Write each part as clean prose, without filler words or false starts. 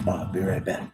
I'll be right back.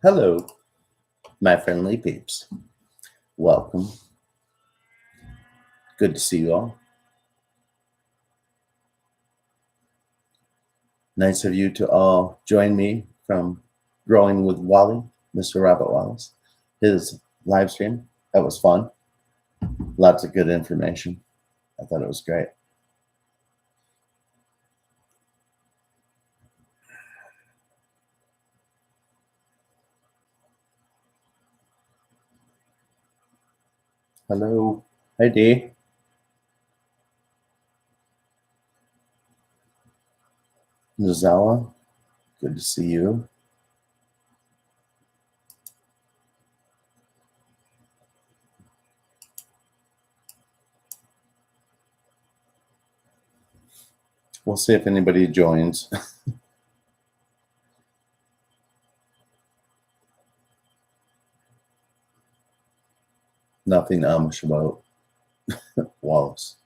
Hello, my friendly peeps. Welcome. Good to see you all. Nice of you to all join me from Growing with Wally, Mr. Robert Wallace. His live stream, that was fun. Lots of good information. I thought it was great. Hello. Hi, Dee. Nozawa, good to see you. We'll see if anybody joins. Nothing Amish about Wallace.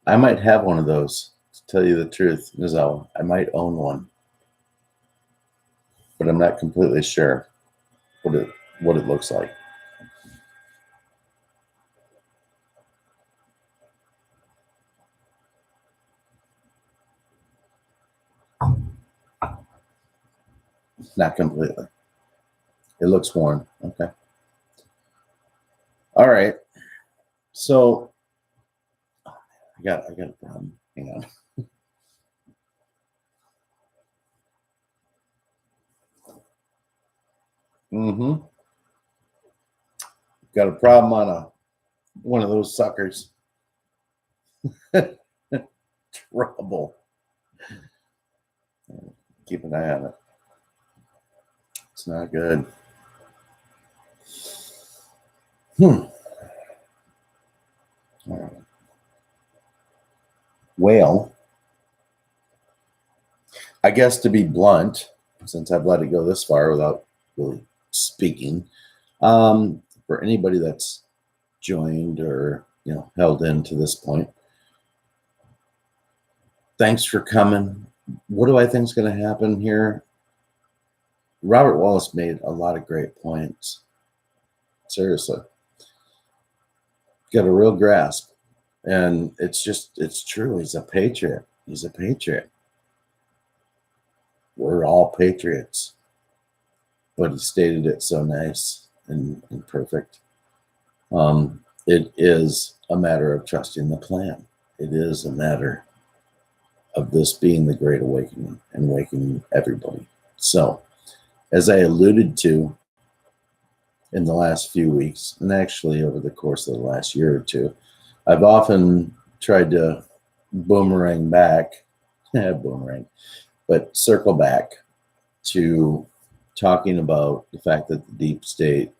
I might have one of those, to tell you the truth, Nozawa. I might own one, but I'm not completely sure what it looks like. Not completely. It looks worn. Okay. All right. So I got a problem. Hang on. Mm-hmm. Got a problem on one of those suckers. Trouble. Keep an eye on it. It's not good. All right. Well, I guess to be blunt, since I've let it go this far without really speaking, for anybody that's joined or held in to this point, thanks for coming. What do I think is going to happen here? Robert Wallace made a lot of great points. Seriously. Got a real grasp. And it's true. He's a patriot. He's a patriot. We're all patriots. But he stated it so nice and perfect. It is a matter of trusting the plan. It is a matter of this being the Great Awakening and waking everybody. So, as I alluded to in the last few weeks, and actually over the course of the last year or two, I've often tried to boomerang back, but circle back to talking about the fact that the deep state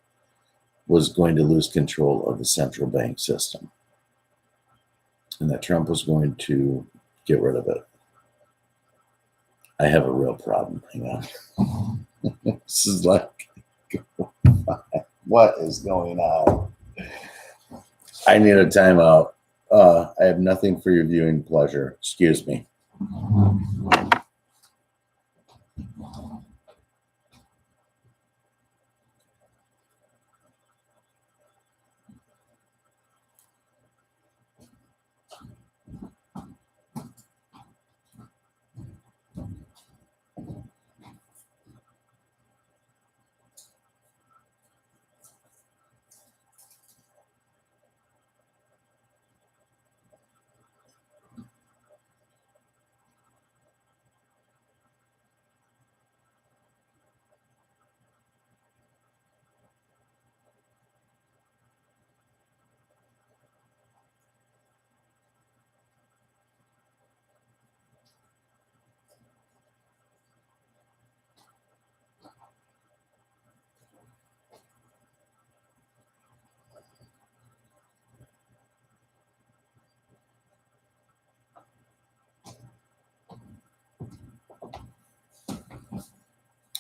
was going to lose control of the central bank system and that Trump was going to get rid of it. I have a real problem. Hang on. This is like, what is going on? I need a timeout. I have nothing for your viewing pleasure. Excuse me.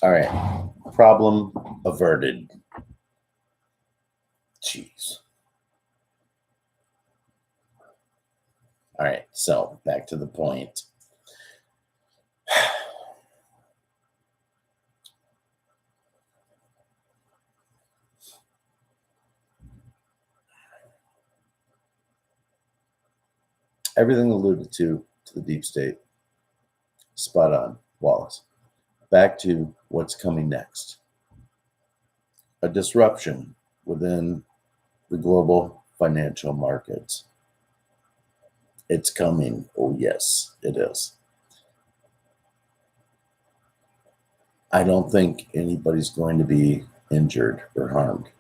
All right. Problem averted. Jeez. All right. So back to the point. Everything alluded to the deep state. Spot on, Wallace. Back to what's coming next. A disruption within the global financial markets. It's coming. Oh, yes, it is. I don't think anybody's going to be injured or harmed.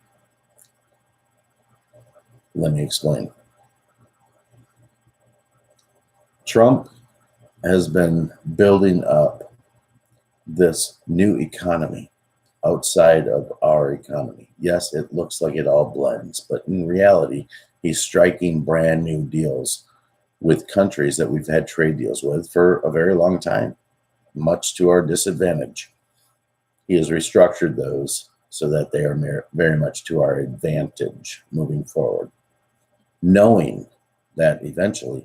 Let me explain. Trump has been building up this new economy outside of our economy. Yes, it looks like it all blends, but in reality, he's striking brand new deals with countries that we've had trade deals with for a very long time, much to our disadvantage. He has restructured those so that they are very much to our advantage moving forward, knowing that eventually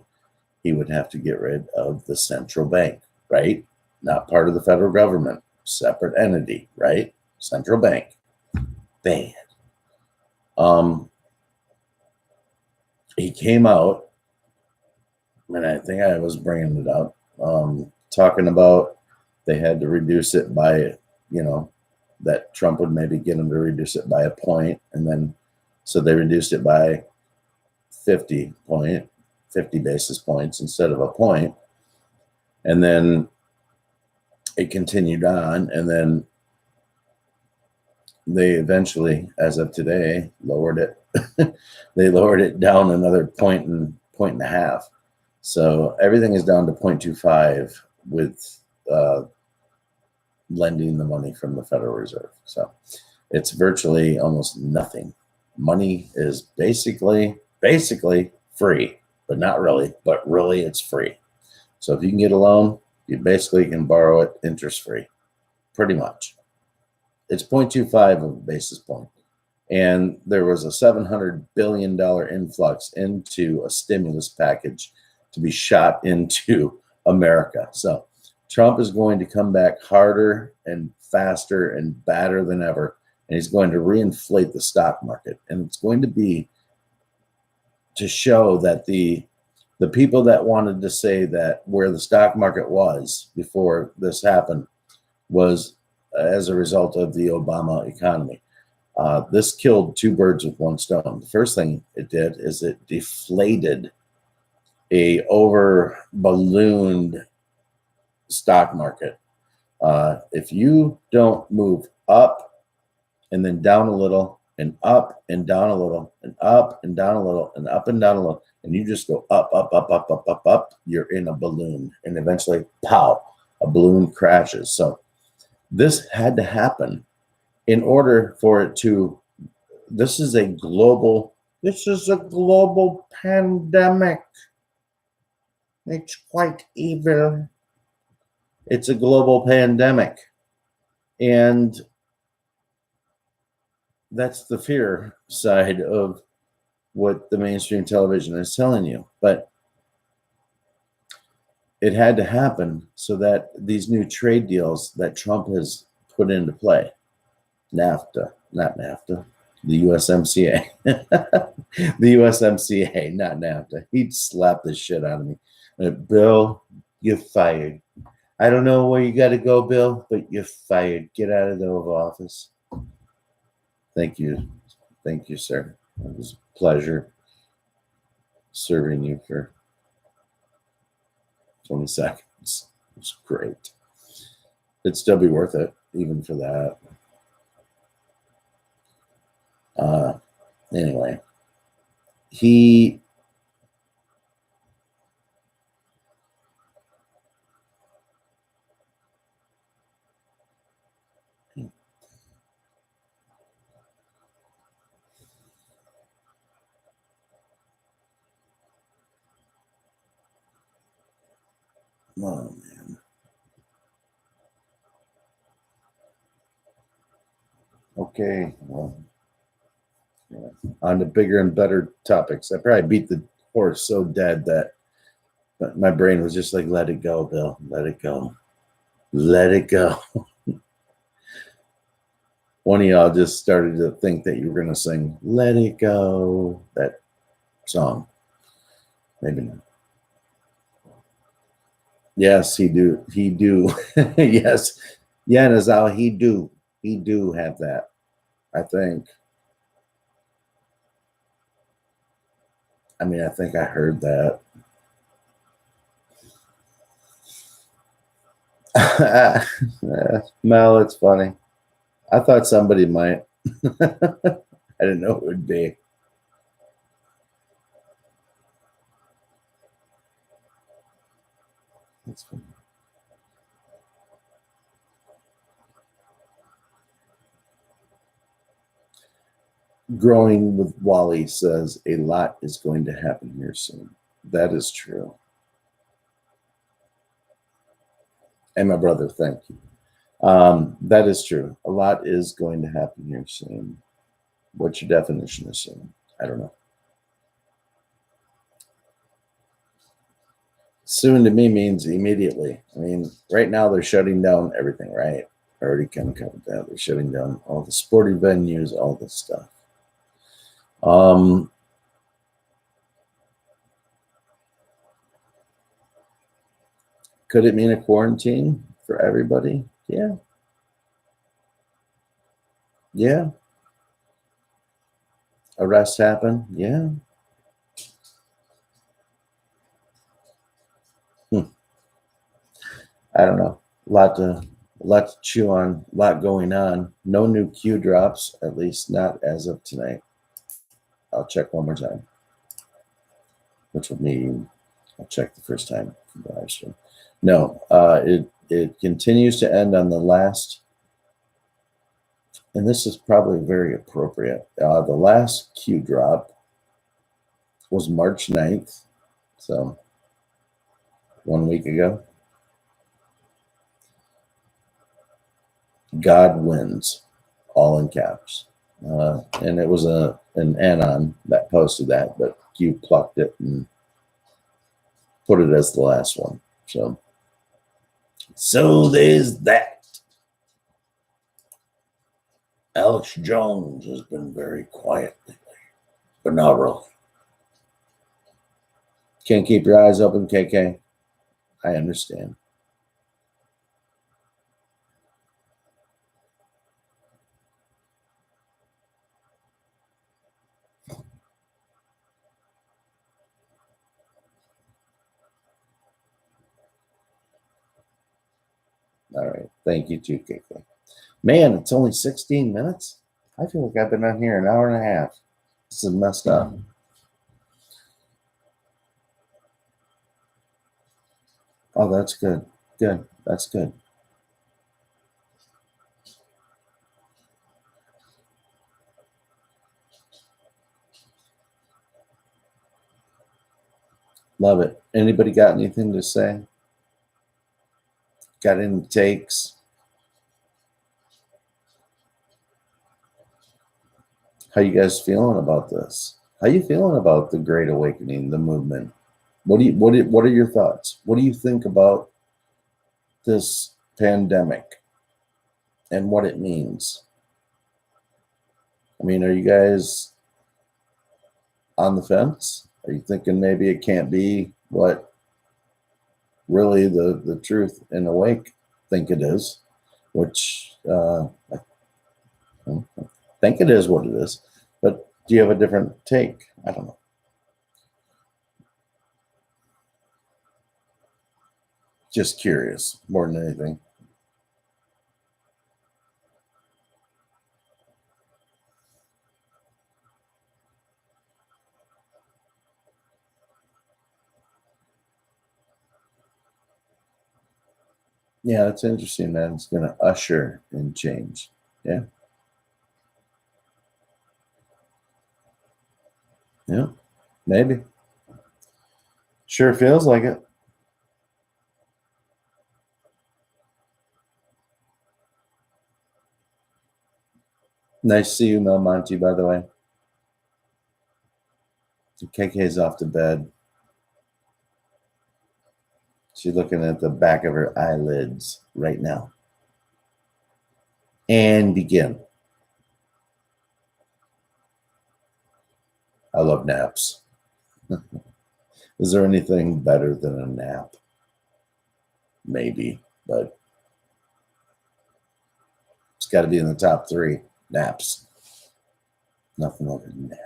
he would have to get rid of the central bank, right? Not part of the federal government, separate entity, right? Central bank. Bad. He came out, and I think I was bringing it up, talking about they had to reduce it by, that Trump would maybe get them to reduce it by a point, and then so they reduced it by 50 point, 50 basis points instead of a point. And then it continued on, and then they eventually, as of today, lowered it. They lowered it down another point and a half. So everything is down to 0.25 with lending the money from the Federal Reserve. So it's virtually almost nothing. Money is basically free, but not really, but really it's free. So if you can get a loan, you basically can borrow it interest free, pretty much. It's 0.25 of a basis point. And there was a $700 billion influx into a stimulus package to be shot into America. So Trump is going to come back harder and faster and badder than ever. And he's going to reinflate the stock market. And it's going to be to show that the people that wanted to say that where the stock market was before this happened was as a result of the Obama economy. This killed two birds with one stone. The first thing it did is it deflated a over ballooned stock market. If you don't move up and then down a little and up and down a little and up and down a little and up and down a little, and you just go up, up, up, up, up, up, up, you're in a balloon, and eventually, pow, a balloon crashes. So this had to happen in order for it to, this is a global pandemic. It's quite evil. It's a global pandemic. And that's the fear side of what the mainstream television is telling you. But it had to happen so that these new trade deals that Trump has put into play, NAFTA, not NAFTA, the USMCA, the USMCA, not NAFTA. He'd slap the shit out of me. Bill, you're fired. I don't know where you got to go, Bill, but you're fired. Get out of the Oval Office. Thank you. Thank you, sir. It was a pleasure serving you for 20 seconds. It was great. It'd still be worth it, even for that. Anyway, he oh man. Okay, well, yeah. On to bigger and better topics. I probably beat the horse so dead that my brain was just like, let it go, Bill. Let it go. Let it go. One of y'all just started to think that you were going to sing Let It Go, that song. Maybe not. Yes, he do. He do. Yes. Yeah, Nazal, he do. He do have that, I think. I mean, I think I heard that. Mel, it's funny. I thought somebody might. I didn't know it would be. That's funny. Growing with Wally says a lot is going to happen here soon. That is true. And my brother, thank you. That is true. A lot is going to happen here soon. What's your definition of soon? I don't know. Soon to me means immediately. I mean, right now they're shutting down everything, right? I already kind of covered that. They're shutting down all the sporting venues, all this stuff. Could it mean a quarantine for everybody? Yeah. Yeah. Arrests happen. Yeah. I don't know. A lot to chew on, a lot going on. No new Q drops, at least not as of tonight. I'll check one more time, which will mean I'll check the first time for the live stream. No, it continues to end on the last, and this is probably very appropriate. The last Q drop was March 9th, so 1 week ago. God wins, all in caps. And it was an anon that posted that, but Q plucked it and put it as the last one. So there's that. Alex Jones has been very quiet lately, but not really. Can't keep your eyes open, KK. I understand. All right. Thank you too, KK. Man, it's only 16 minutes. I feel like I've been on here an hour and a half. This is messed up. Oh, that's good. Good. That's good. Love it. Anybody got anything to say? Got any takes? How you guys feeling about this? How you feeling about the Great Awakening, the movement? What are your thoughts? What do you think about this pandemic and what it means? I mean, are you guys on the fence? Are you thinking maybe it can't be what really the truth and awake think it is, which I think it is what it is, but do you have a different take? I don't know. Just curious more than anything. Yeah, that's interesting, man. It's going to usher in change. Yeah. Yeah, maybe. Sure feels like it. Nice to see you, Mel Monty, by the way. KK's off to bed. She's looking at the back of her eyelids right now. And begin. I love naps. Is there anything better than a nap? Maybe, but it's got to be in the top 3 naps. Nothing like a nap.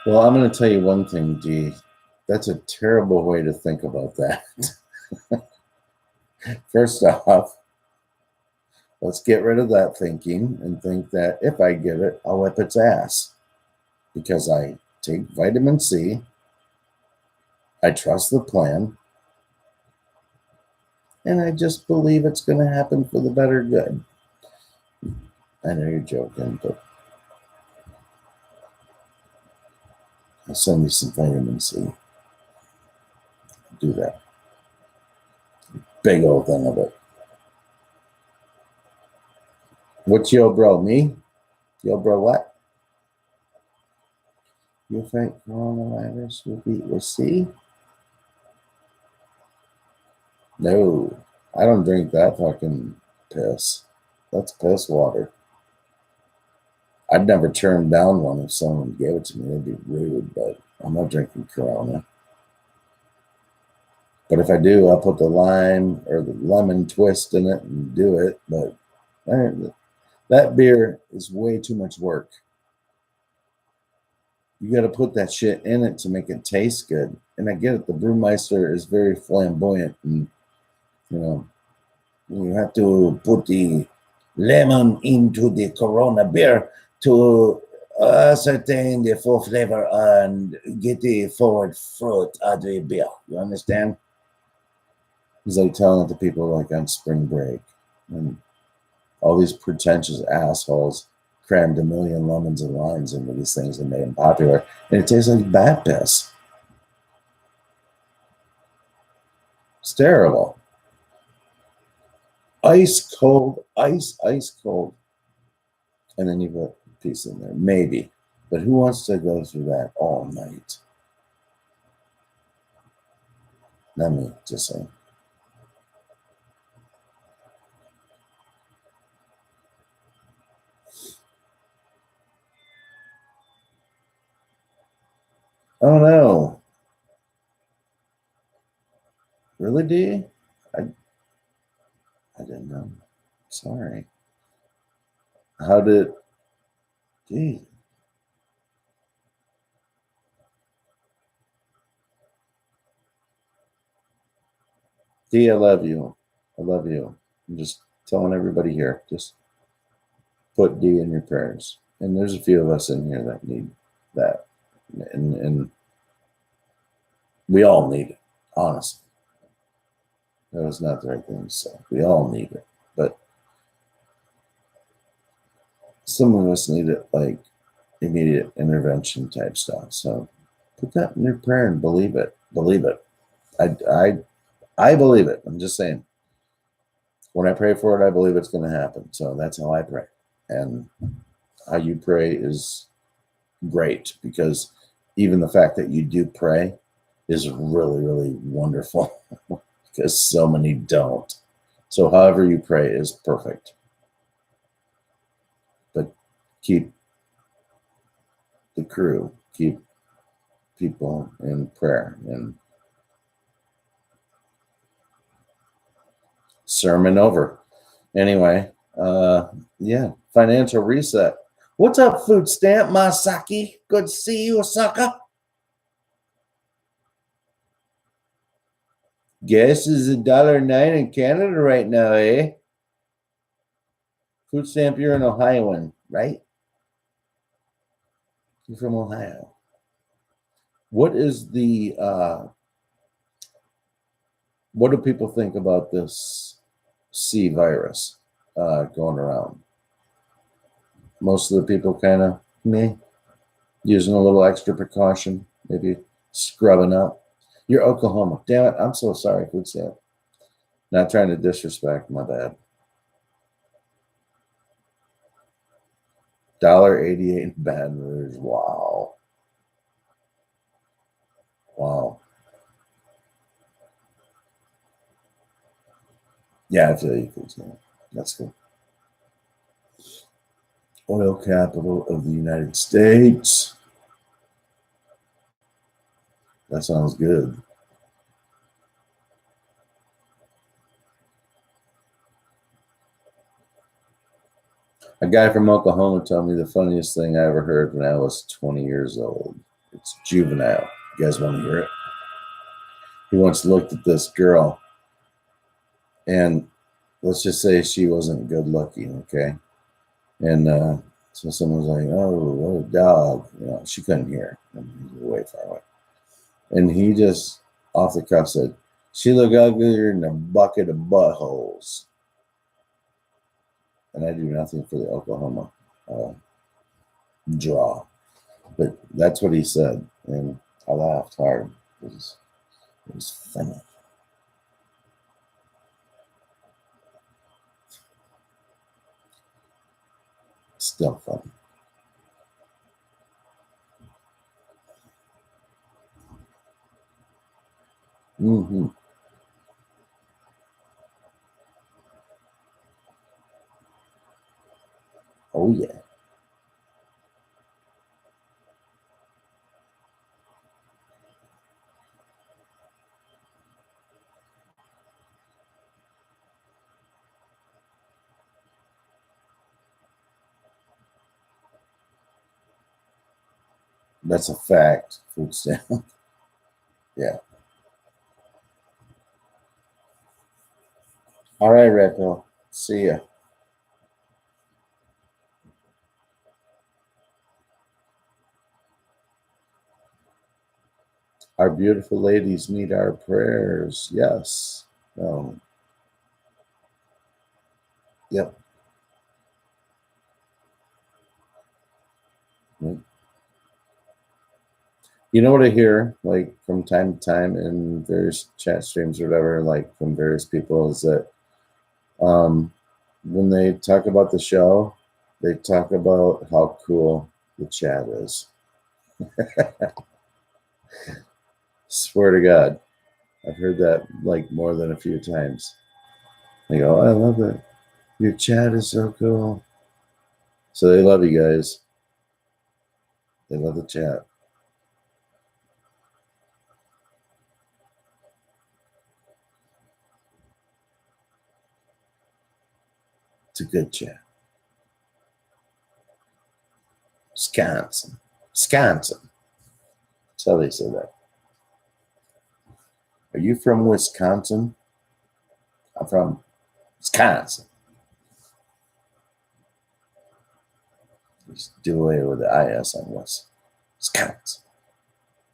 Well, I'm going to tell you one thing, D. That's a terrible way to think about that. First off, let's get rid of that thinking and think that if I get it, I'll whip its ass. Because I take vitamin C, I trust the plan, and I just believe it's going to happen for the better good. I know you're joking, but I'll send you some vitamin C. Do that. Big old thing of it. What's yo bro? Me? Yo bro what? You think coronavirus will beat with C? No. I don't drink that fucking piss. That's piss water. I'd never turn down one if someone gave it to me. That'd be rude, but I'm not drinking Corona. But if I do, I'll put the lime or the lemon twist in it and do it. But that beer is way too much work. You got to put that shit in it to make it taste good. And I get it. The brewmeister is very flamboyant, and you have to put the lemon into the Corona beer to ascertain the full flavor and get the forward fruit out of the beer. You understand? It's like telling it to people like on spring break, and all these pretentious assholes crammed a million lemons and limes into these things and made them popular, and it tastes like bat piss. It's terrible. Ice cold, ice cold. And then you put a piece in there, maybe. But who wants to go through that all night? Not me, just saying. Oh no. Really, D? I didn't know. Sorry. How did D? D, I love you. I love you. I'm just telling everybody here. Just put D in your prayers. And there's a few of us in here that need that. And we all need it, honestly. That was not the right thing to say. We all need it. But some of us need it like immediate intervention type stuff. So put that in your prayer and believe it. Believe it. I believe it. I'm just saying. When I pray for it, I believe it's going to happen. So that's how I pray. And how you pray is great, because even the fact that you do pray is really, really wonderful because so many don't. So however you pray is perfect. But keep the crew, keep people in prayer. And sermon over. Anyway, yeah, financial reset. What's up, Food Stamp Masaki? Good to see you, Osaka. Gas is $1.09 in Canada right now, eh? Food Stamp, you're an Ohioan, right? You're from Ohio. What is the what do people think about this C virus going around? Most of the people kind of using a little extra precaution, maybe scrubbing up. You're Oklahoma. Damn it, I'm so sorry, Food Stamp. Not trying to disrespect, my bad. $1.88 in Baton Rouge. Wow. Wow. Yeah, I feel you, Food Stamp. That's cool. Oil capital of the United States. That sounds good. A guy from Oklahoma told me the funniest thing I ever heard when I was 20 years old. It's juvenile. You guys want to hear it? He once looked at this girl, and let's just say she wasn't good looking, okay? And so someone was like, "Oh, what a dog!" She couldn't hear. He was way far away, and he just off the cuff said, "She looked uglier than a bucket of buttholes." And I do nothing for the Oklahoma draw, but that's what he said, and I laughed hard. It was funny. Still funny. Mm-hmm. Oh yeah. That's a fact. Food stamp. Yeah. All right, Red Pill. See ya. Our beautiful ladies need our prayers. Yes. Um, yep. Yep. You know what I hear, like from time to time in various chat streams or whatever, like from various people, is that when they talk about the show, they talk about how cool the chat is. Swear to God, I've heard that like more than a few times. They go, "I love it. Your chat is so cool." So they love you guys. They love the chat. It's a good chat. Wisconsin. Wisconsin. That's how they say that. Are you from Wisconsin? I'm from Wisconsin. Just do away with the IS on West. Wisconsin.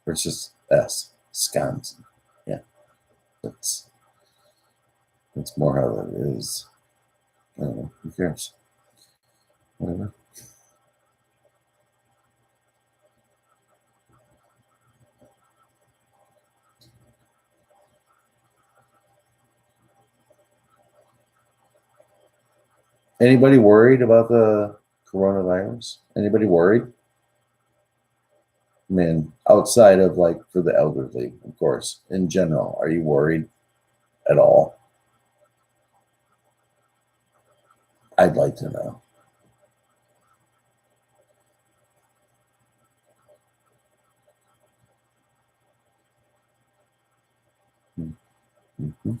Or it's just S. Wisconsin. Yeah. That's more how that is. I don't know. Who cares? Whatever. Anybody worried about the coronavirus? Anybody worried? I mean, outside of like for the elderly, of course, in general, are you worried at all? I'd like to know. Mm-hmm.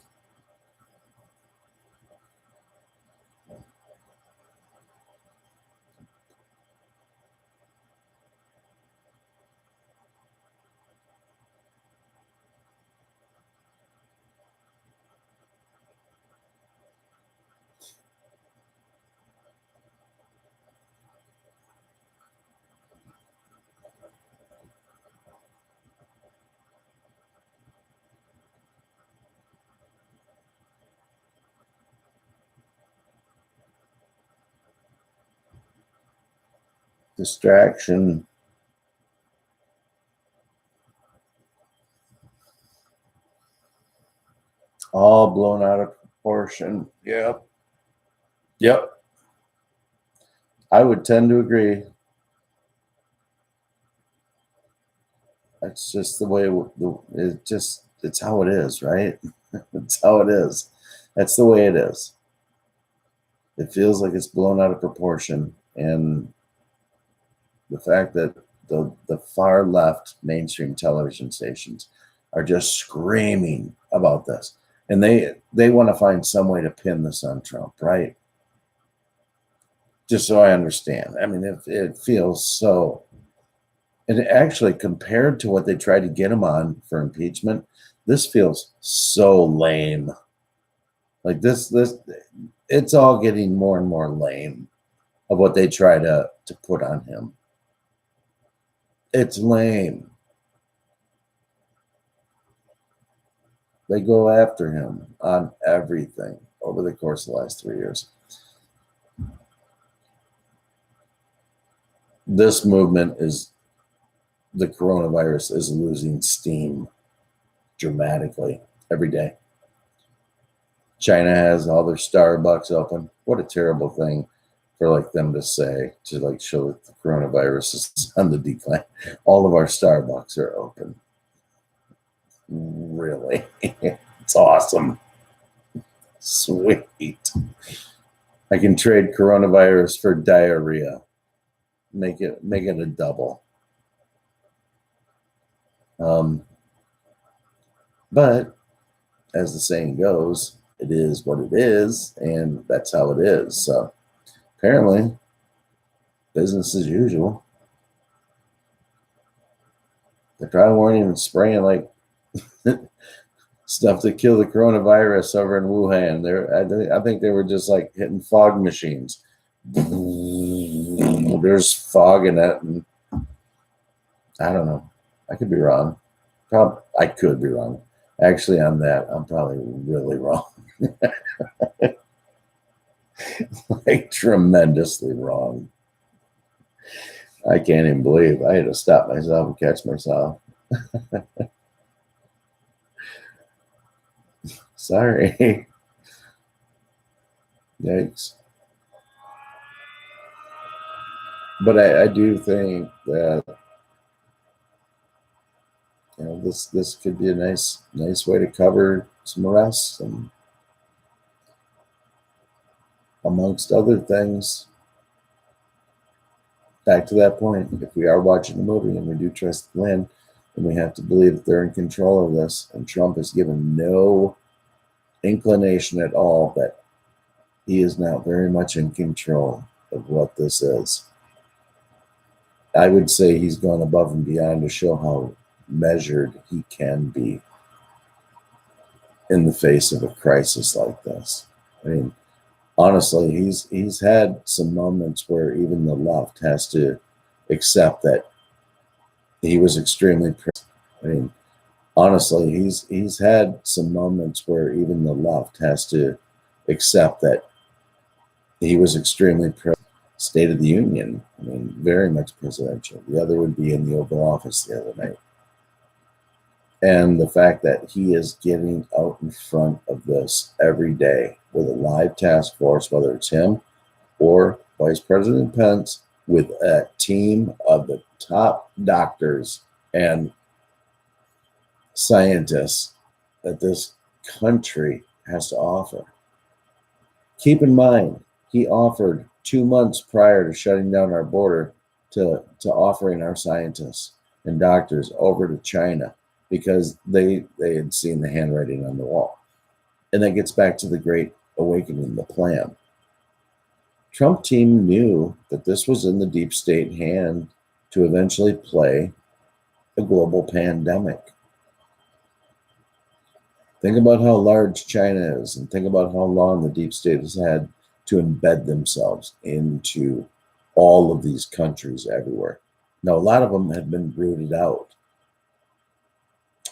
Distraction. All blown out of proportion. Yep. Yep. I would tend to agree. That's just the way it's how it is, right? It's how it is. That's the way it is. It feels like it's blown out of proportion, and the fact that the far left mainstream television stations are just screaming about this, and they want to find some way to pin this on Trump, right? Just so I understand. I mean, it feels so. And actually, compared to what they tried to get him on for impeachment, this feels so lame. Like this, it's all getting more and more lame of what they try to put on him. It's lame. They go after him on everything over the course of the last 3 years. This movement the coronavirus is losing steam dramatically every day. China has all their Starbucks open. What a terrible thing for like them to say, to like show that the coronavirus is on the decline. All of our Starbucks are open. Really? It's awesome. Sweet. I can trade coronavirus for diarrhea. Make it a double. But as the saying goes, it is what it is, and that's how it is. So apparently, business as usual. They probably weren't even spraying like stuff to kill the coronavirus over in Wuhan. I think they were just like hitting fog machines. There's fog in it, and I don't know. I could be wrong. I could be wrong. Actually, on that, I'm probably really wrong. Like tremendously wrong. I can't even believe I had to stop myself and catch myself. Sorry. Yikes. But I do think that this could be a nice way to cover some arrests, and amongst other things. Back to that point, if we are watching the movie and we do trust the plan, then we have to believe that they're in control of this, and Trump has given no inclination at all that he is now very much in control of what this is. I would say he's gone above and beyond to show how measured he can be in the face of a crisis like this. I mean, honestly, he's had some moments where even the left has to accept that he was extremely. I mean, honestly, he's had some moments where even the left has to accept that he was extremely. State of the Union, I mean, very much presidential. The other would be in the Oval Office the other night. And the fact that he is getting out in front of this every day with a live task force, whether it's him or Vice President Pence, with a team of the top doctors and scientists that this country has to offer. Keep in mind, he offered 2 months prior to shutting down our border to offering our scientists and doctors over to China because they had seen the handwriting on the wall. And that gets back to the Great Awakening, the plan. Trump team knew that this was in the deep state hand to eventually play a global pandemic. Think about how large China is, and think about how long the deep state has had to embed themselves into all of these countries everywhere. Now, a lot of them have been rooted out.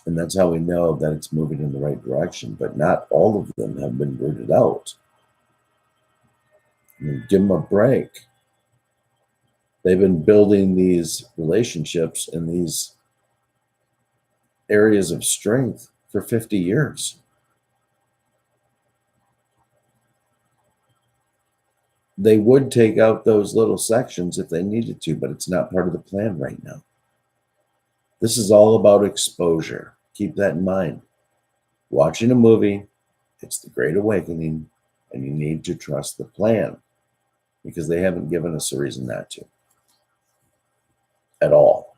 And that's how we know that it's moving in the right direction. But not all of them have been rooted out. I mean, give them a break. They've been building these relationships in these areas of strength for 50 years. They would take out those little sections if they needed to, but it's not part of the plan right now. This is all about exposure. Keep that in mind. Watching a movie, it's the Great Awakening, and you need to trust the plan because they haven't given us a reason not to at all.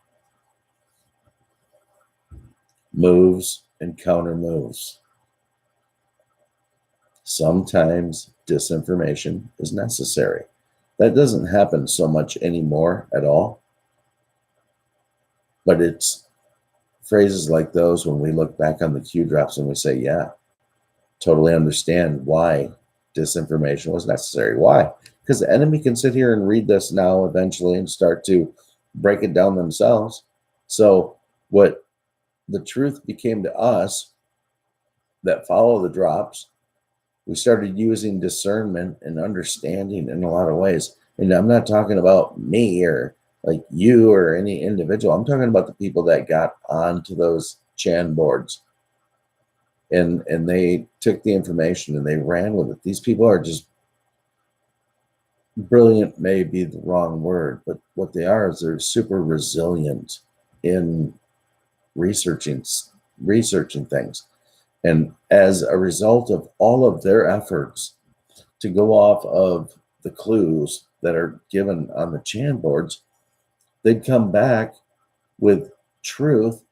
Moves and counter moves. Sometimes disinformation is necessary. That doesn't happen so much anymore at all. But it's phrases like those when we look back on the Q drops and we say, yeah, totally understand why disinformation was necessary. Why? Because the enemy can sit here and read this now eventually and start to break it down themselves. So what the truth became to us that follow the drops, we started using discernment and understanding in a lot of ways. And I'm not talking about me or like you or any individual. I'm talking about the people that got onto those Chan boards and they took the information and they ran with it. These people are just brilliant, may be the wrong word, but what they are is they're super resilient in researching things. And as a result of all of their efforts to go off of the clues that are given on the Chan boards, they'd come back with truth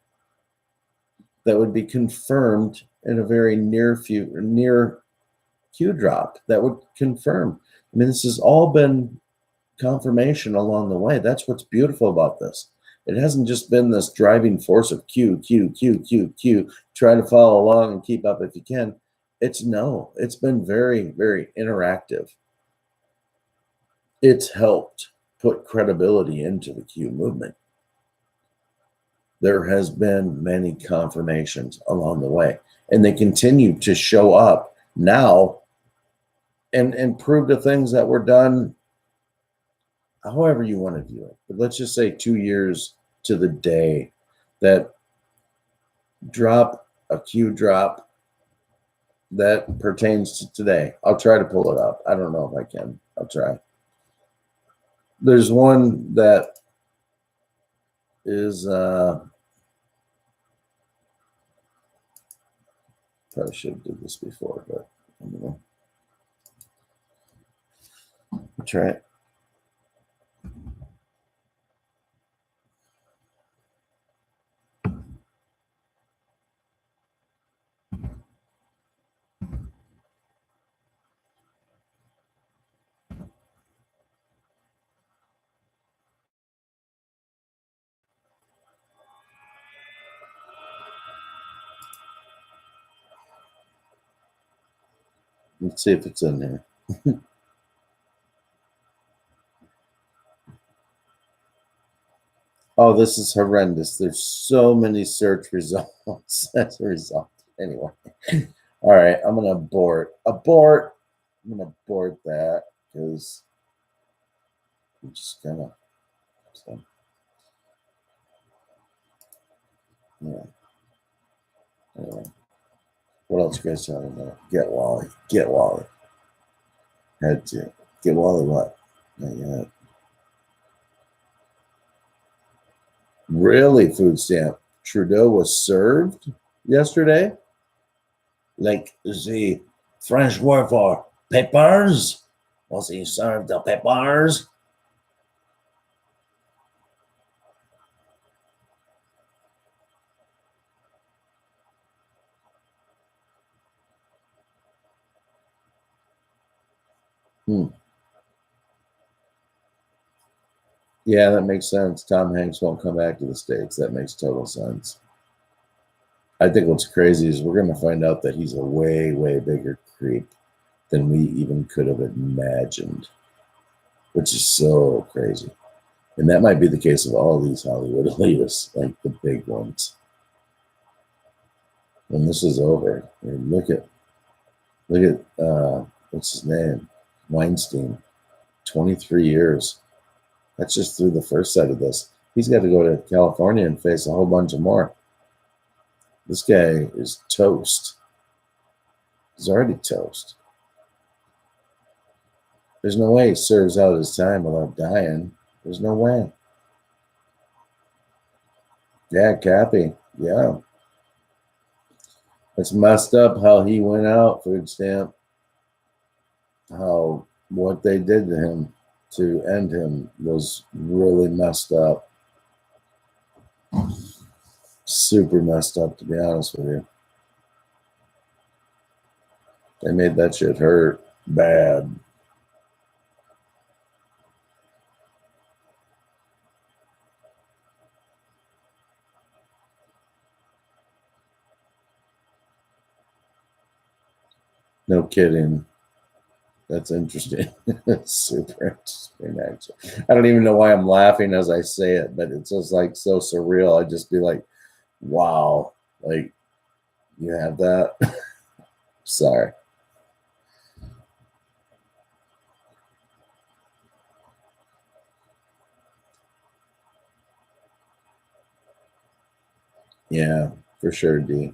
that would be confirmed in a very near Q drop that would confirm. I mean, this has all been confirmation along the way. That's what's beautiful about this. It hasn't just been this driving force of Q, try to follow along and keep up if you can. It's been very, very interactive. It's helped put credibility into the Q movement. There has been many confirmations along the way, and they continue to show up now and prove the things that were done, however you want to view it. But let's just say 2 years to the day that a Q drop that pertains to today. I'll try to pull it up. I don't know if I can. I'll try. There's one that is probably should have did this before, but anyway. I'll try it. Let's see if it's in there. Oh, this is horrendous. There's so many search results as a result. Anyway. All right, I'm going to abort. I'm going to abort that because I'm just going to. So, yeah. Anyway. What else you guys talking about? Get Wally. Get Wally. Had to. Get Wally what? Not yet. Really, food stamp. Trudeau was served yesterday? Like the French word for peppers? Was he served the peppers? Yeah, that makes sense. Tom Hanks won't come back to the States. That makes total sense. I think what's crazy is we're going to find out that he's a way, way bigger creep than we even could have imagined, which is so crazy. And that might be the case of all these Hollywood elitists, like the big ones. When this is over, I mean, look at what's his name? Weinstein, 23 years. That's just through the first set of this. He's got to go to California and face a whole bunch of more. This guy is toast. He's already toast. There's no way he serves out his time without dying. There's no way. Yeah, Cappy. Yeah. It's messed up how he went out, food stamp. How what they did to him to end him was really messed up. Super messed up, to be honest with you. They made that shit hurt bad. No kidding. That's interesting. It's super interesting, actually. I don't even know why I'm laughing as I say it, but it's just like so surreal. I'd just be like, wow, like you have that. Sorry. Yeah, for sure, D.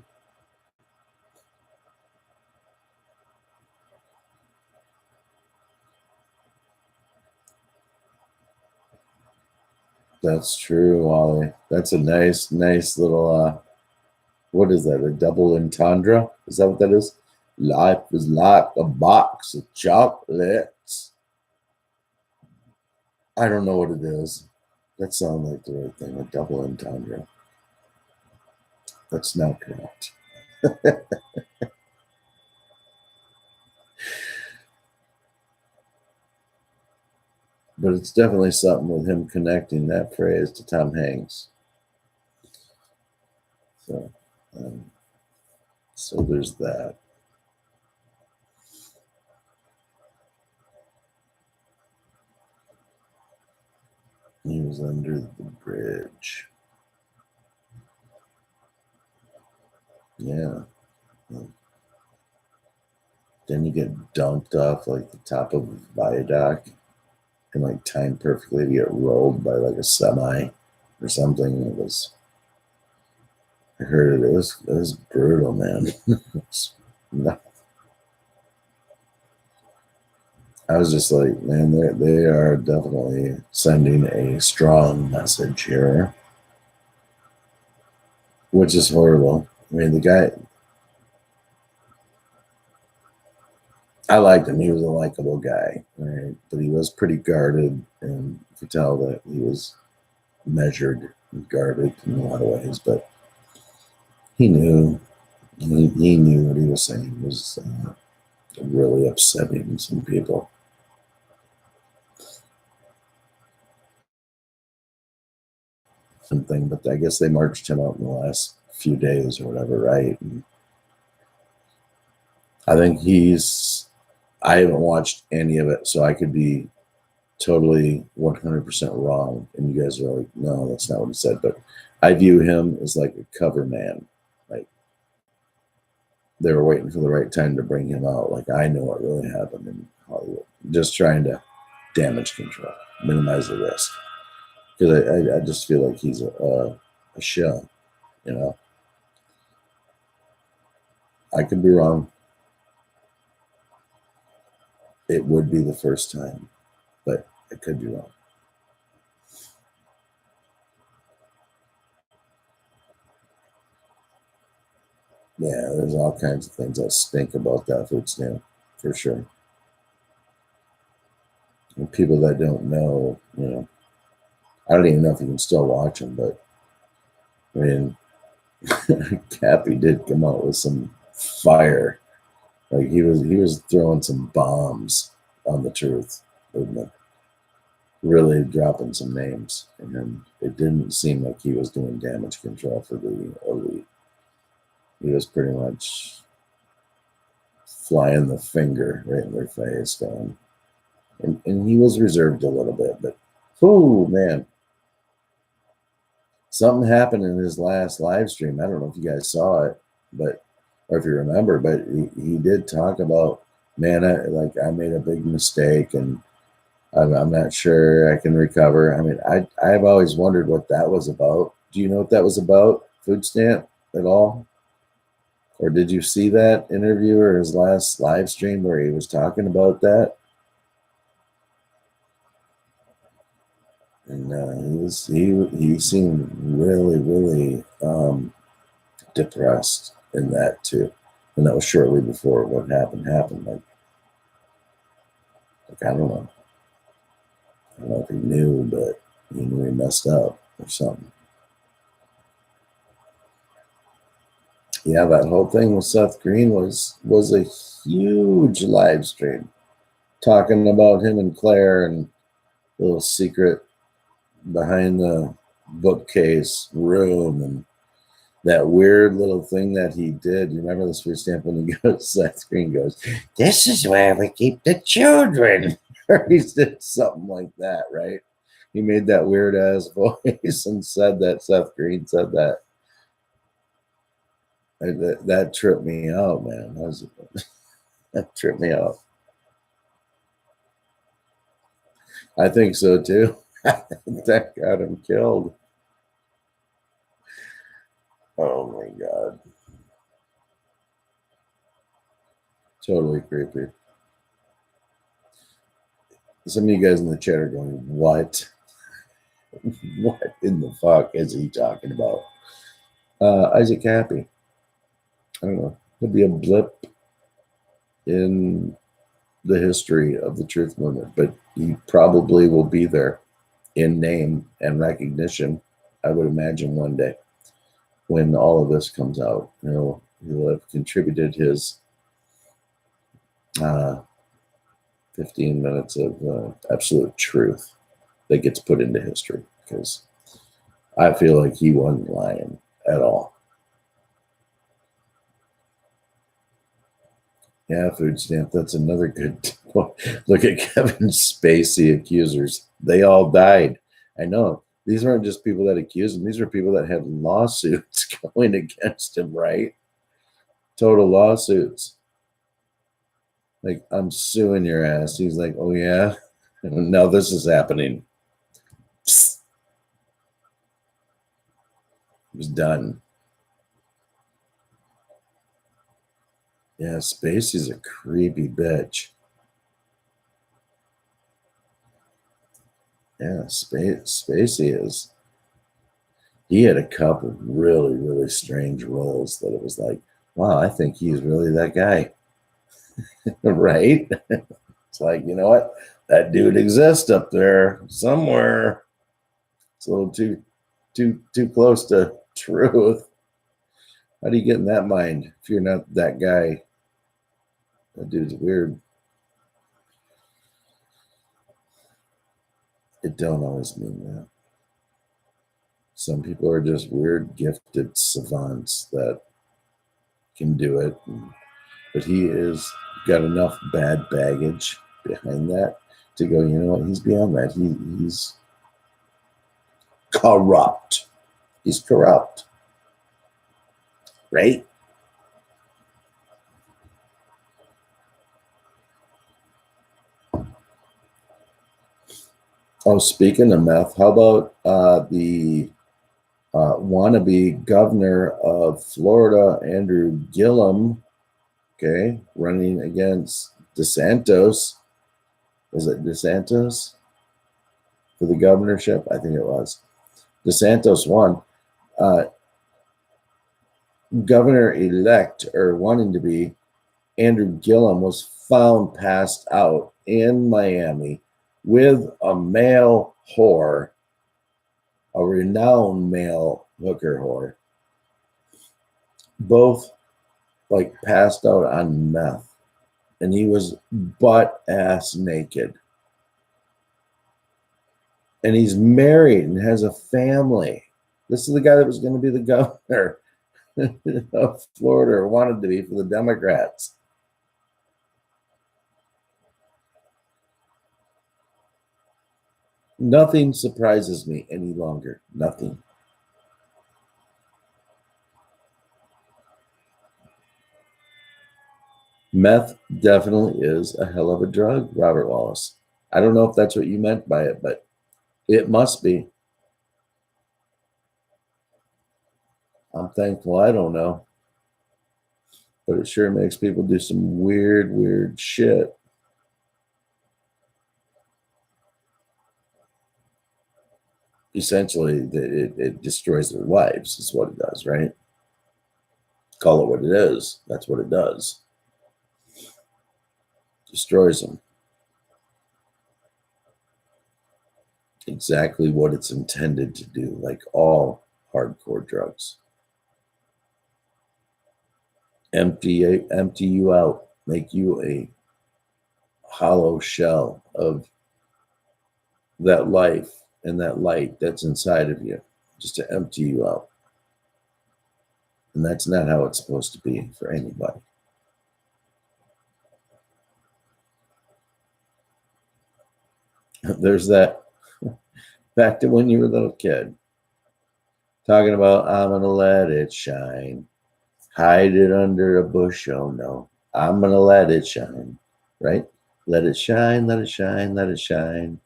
That's true, Wally. That's a nice little what is that? A double entendre? Is that what that is? Life is like a box of chocolates. I don't know what it is. That sounds like the right thing, a double entendre. That's not correct. But it's definitely something with him connecting that phrase to Tom Hanks. So, um, so there's that. He was under the bridge. Yeah. Then you get dumped off like the top of a viaduct and like timed perfectly to get rolled by like a semi or something. It was, I heard it. It was brutal, man. I was just like, man, they are definitely sending a strong message here, which is horrible. I mean, the guy, I liked him. He was a likable guy, right? But he was pretty guarded, and you could tell that he was measured and guarded in a lot of ways. But he knew, he knew what he was saying was really upsetting some people. Something, but I guess they marched him out in the last few days or whatever, right? And I think I haven't watched any of it, so I could be totally 100% wrong. And you guys are like, no, that's not what he said. But I view him as like a cover man. Like they were waiting for the right time to bring him out. Like I know what really happened in Hollywood. Just trying to damage control, minimize the risk. Because I just feel like he's a show, you know. I could be wrong. It would be the first time, but I could be wrong. Yeah, there's all kinds of things that stink about that food stamp, for sure. And people that don't know, you know, I don't even know if you can still watch them, but I mean, Cappy did come out with some fire. Like he was throwing some bombs on the truth movement, really dropping some names, and it didn't seem like he was doing damage control for the elite. He was pretty much flying the finger right in their face, going, and he was reserved a little bit, but oh man, something happened in his last live stream. I don't know if you guys saw it, but or if you remember, but he did talk about, man, I made a big mistake, and I'm not sure I can recover. I mean, I've always wondered what that was about. Do you know what that was about? Food stamp at all? Or did you see that interview or his last live stream where he was talking about that? And he seemed really depressed in that too, and that was shortly before what happened. Like I don't know if he knew, but he knew he messed up or something. Yeah, that whole thing with Seth Green was a huge live stream talking about him and Claire and the little secret behind the bookcase room and that weird little thing that he did. You remember this food stamp when he goes, Seth Green goes, "This is where we keep the children." Or he did something like that, right? He made that weird ass voice and said that Seth Green said that. That tripped me out, man. That tripped me out. I think so too. That got him killed. Oh my god. Totally creepy. Some of you guys in the chat are going, what? What in the fuck is he talking about? Isaac Cappy. I don't know. Could be a blip in the history of the truth movement, but he probably will be there in name and recognition, I would imagine one day when all of this comes out. He'll have contributed his 15 minutes of absolute truth that gets put into history, because I feel like he wasn't lying at all. Yeah, food stamp. That's another good look at Kevin Spacey accusers. They all died. I know. These weren't just people that accused him. These were people that had lawsuits going against him, right? Total lawsuits. Like, I'm suing your ass. He's like, oh, yeah? No, this is happening. Psst. It was done. Yeah, Spacey's a creepy bitch. Yeah, Spacey is. He had a couple really, really strange roles that it was like, wow, I think he's really that guy. Right? It's like, you know what? That dude exists up there somewhere. It's a little too close to truth. How do you get in that mind if you're not that guy? That dude's weird. It don't always mean that. Some people are just weird, gifted savants that can do it. But he is got enough bad baggage behind that to go, you know what? He's beyond that. He's corrupt. He's corrupt. Right? Oh, speaking of meth, how about the wannabe governor of Florida, Andrew Gillum, okay, running against DeSantis. Was it DeSantis for the governorship? I think it was. DeSantis won. Governor-elect, or wanting to be, Andrew Gillum was found passed out in Miami with a male whore, a renowned male hooker whore, both like passed out on meth, and he was butt ass naked. And he's married and has a family. This is the guy that was going to be the governor of Florida, or wanted to be, for the Democrats. Nothing surprises me any longer. Nothing. Meth definitely is a hell of a drug, Robert Wallace. I don't know if that's what you meant by it, but it must be. I'm thankful I don't know. But it sure makes people do some weird, weird shit. Essentially, it destroys their lives, is what it does, right? Call it what it is. That's what it does. Destroys them. Exactly what it's intended to do, like all hardcore drugs. Empty you out, make you a hollow shell of that life and that light that's inside of you, just to empty you out. And that's not how it's supposed to be for anybody. There's that, back to when you were a little kid, talking about, I'm gonna let it shine, hide it under a bush, oh no, I'm gonna let it shine, right? Let it shine, let it shine, let it shine.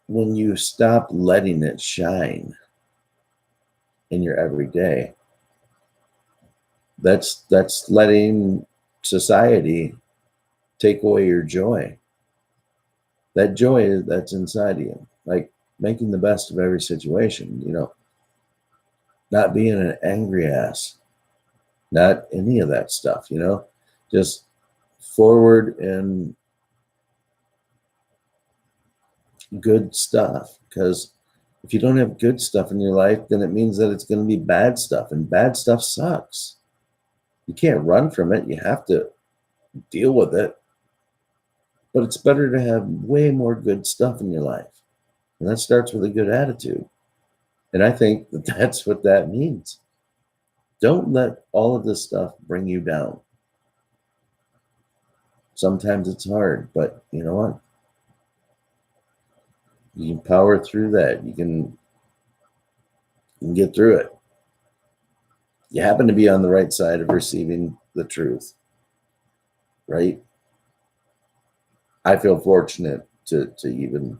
When you stop letting it shine in your everyday, that's letting society take away your joy. That joy that's inside of you, like making the best of every situation, you know, not being an angry ass, not any of that stuff, you know, just forward and good stuff. Because if you don't have good stuff in your life, then it means that it's going to be bad stuff, and bad stuff sucks. You can't run from it. You have to deal with it. But it's better to have way more good stuff in your life. And that starts with a good attitude. And I think that that's what that means. Don't let all of this stuff bring you down. Sometimes it's hard, but you know what? You can power through that. You can get through it. You happen to be on the right side of receiving the truth, right? I feel fortunate to even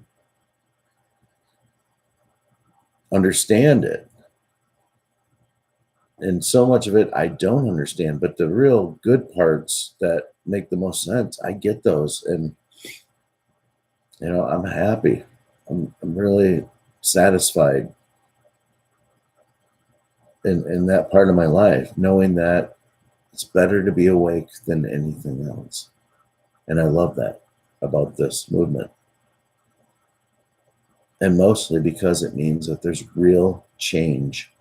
understand it. And so much of it I don't understand, but the real good parts that make the most sense, I get those. And, I'm happy. I'm really satisfied in that part of my life, knowing that it's better to be awake than anything else. And I love that about this movement. And mostly because it means that there's real change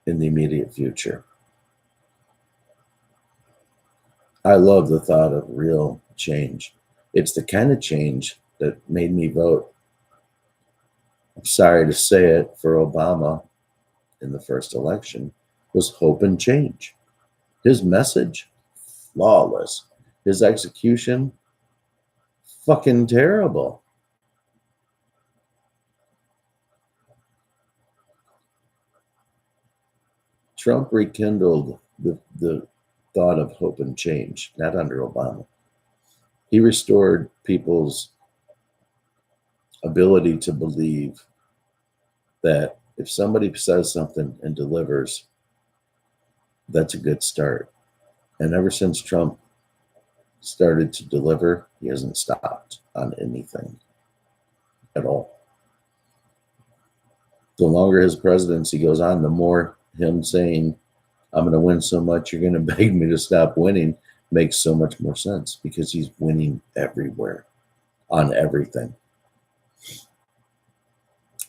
in the immediate future. I love the thought of real change. It's the kind of change that made me vote, I'm sorry to say it, for Obama in the first election, was hope and change. His message, flawless. His execution, fucking terrible. Trump rekindled the thought of hope and change, not under Obama. He restored people's ability to believe that if somebody says something and delivers, that's a good start. And ever since Trump started to deliver, he hasn't stopped on anything at all. The longer his presidency goes on, the more him saying, I'm going to win so much, you're going to beg me to stop winning, makes so much more sense because he's winning everywhere on everything.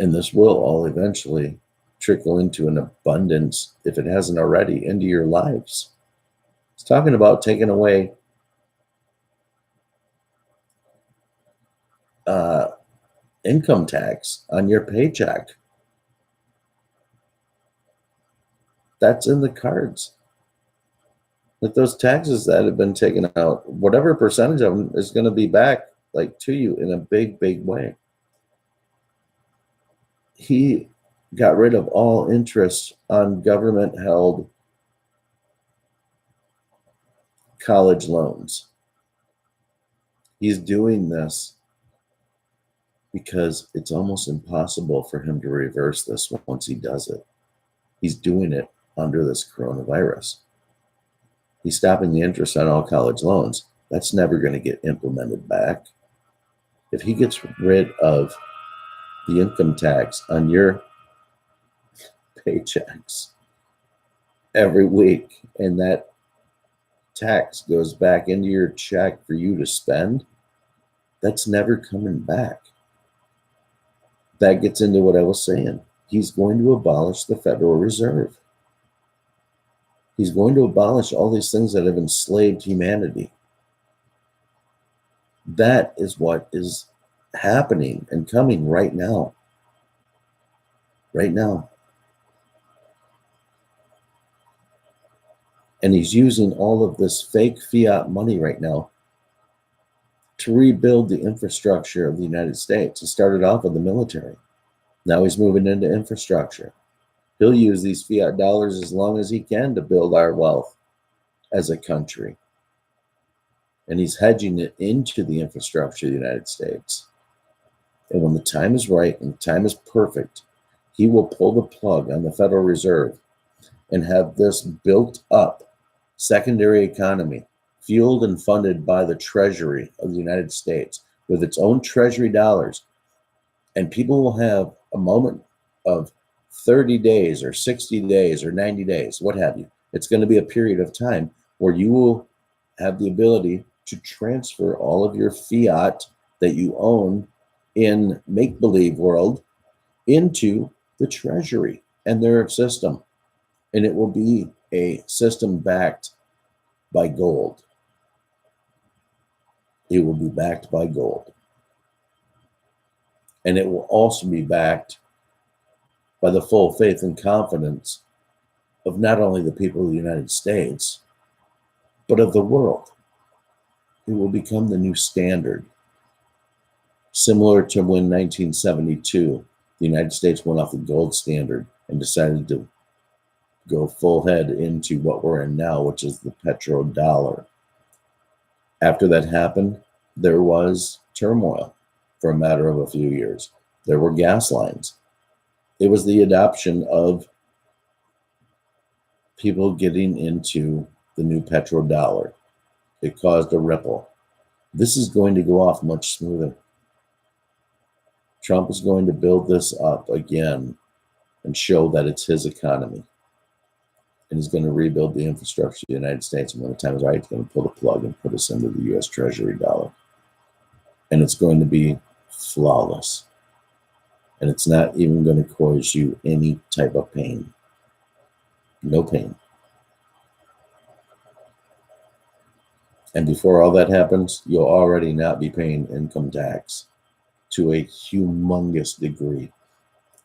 And this will all eventually trickle into an abundance, if it hasn't already, into your lives. It's talking about taking away income tax on your paycheck. That's in the cards. Like those taxes that have been taken out, whatever percentage of them is going to be back like to you in a big, big way. He got rid of all interest on government held college loans. He's doing this because it's almost impossible for him to reverse this once he does it. He's doing it under this coronavirus. He's stopping the interest on all college loans. That's never going to get implemented back. If he gets rid of the income tax on your paychecks every week and that tax goes back into your check for you to spend, that's never coming back. That gets into what I was saying. He's going to abolish the Federal Reserve. He's going to abolish all these things that have enslaved humanity. That is what is happening and coming right now. Right now. And he's using all of this fake fiat money right now to rebuild the infrastructure of the United States. He started off with the military. Now he's moving into infrastructure. He'll use these fiat dollars as long as he can to build our wealth as a country. And he's hedging it into the infrastructure of the United States. And when the time is right and the time is perfect, he will pull the plug on the Federal Reserve and have this built up secondary economy fueled and funded by the Treasury of the United States with its own Treasury dollars. And people will have a moment of 30 days or 60 days or 90 days, what have you. It's going to be a period of time where you will have the ability to transfer all of your fiat that you own in make-believe world into the Treasury and their system. And it will be a system backed by gold. It will be backed by gold. And it will also be backed by the full faith and confidence of not only the people of the United States, but of the world. It will become the new standard. Similar to when 1972, the United States went off the gold standard and decided to go full head into what we're in now, which is the petrodollar. After that happened, there was turmoil for a matter of a few years. There were gas lines. It was the adoption of people getting into the new petrodollar. It caused a ripple. This is going to go off much smoother. Trump is going to build this up again and show that it's his economy. And he's going to rebuild the infrastructure of the United States. And when the time is right, he's going to pull the plug and put us into the U.S. Treasury dollar. And it's going to be flawless. And it's not even going to cause you any type of pain. No pain. And before all that happens, you'll already not be paying income tax to a humongous degree.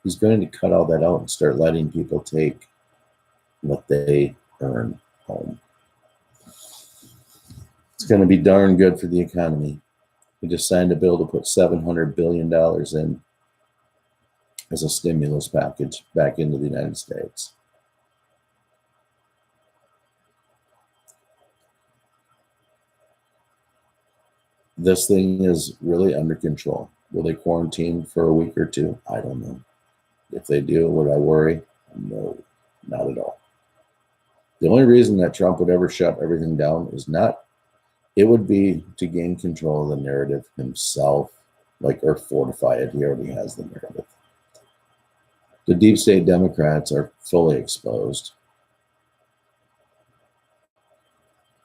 He's going to cut all that out and start letting people take what they earn home. It's going to be darn good for the economy. He just signed a bill to put $700 billion in as a stimulus package back into the United States. This thing is really under control. Will they quarantine for a week or two? I don't know. If they do, would I worry? No, not at all. The only reason that Trump would ever shut everything down is not, it would be to gain control of the narrative himself, or fortify it. He already has the narrative. The deep state Democrats are fully exposed.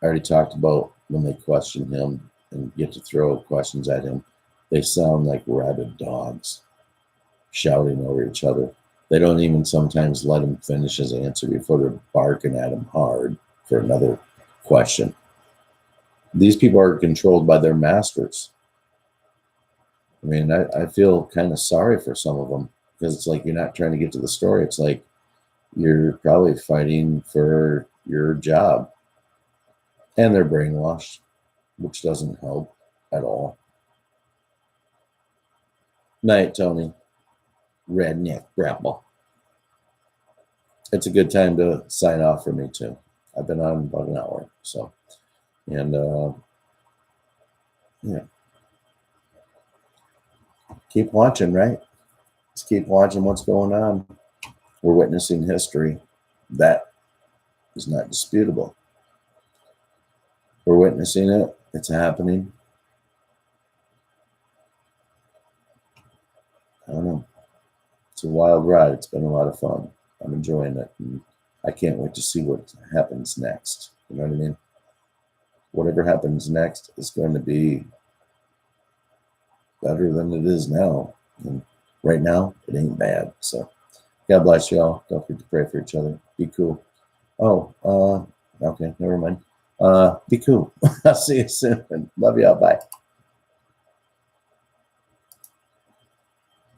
I already talked about when they question him and get to throw questions at him. They sound like rabid dogs shouting over each other. They don't even sometimes let him finish his answer before they're barking at him hard for another question. These people are controlled by their masters. I mean, I feel kind of sorry for some of them because it's like you're not trying to get to the story. It's like you're probably fighting for your job. And they're brainwashed, which doesn't help at all. Night, Tony. Redneck Grapple. It's a good time to sign off for me too. I've been on about an hour, so, and yeah. Keep watching, right? Let's keep watching what's going on. We're witnessing history. That is not disputable. We're witnessing it. It's happening. I don't know. It's a wild ride. It's been a lot of fun. I'm enjoying it. And I can't wait to see what happens next. You know what I mean? Whatever happens next is going to be better than it is now. And right now, it ain't bad. So God bless y'all. Don't forget to pray for each other. Be cool. Oh, okay. Never mind. Be cool. I'll see you soon. Love y'all. Bye.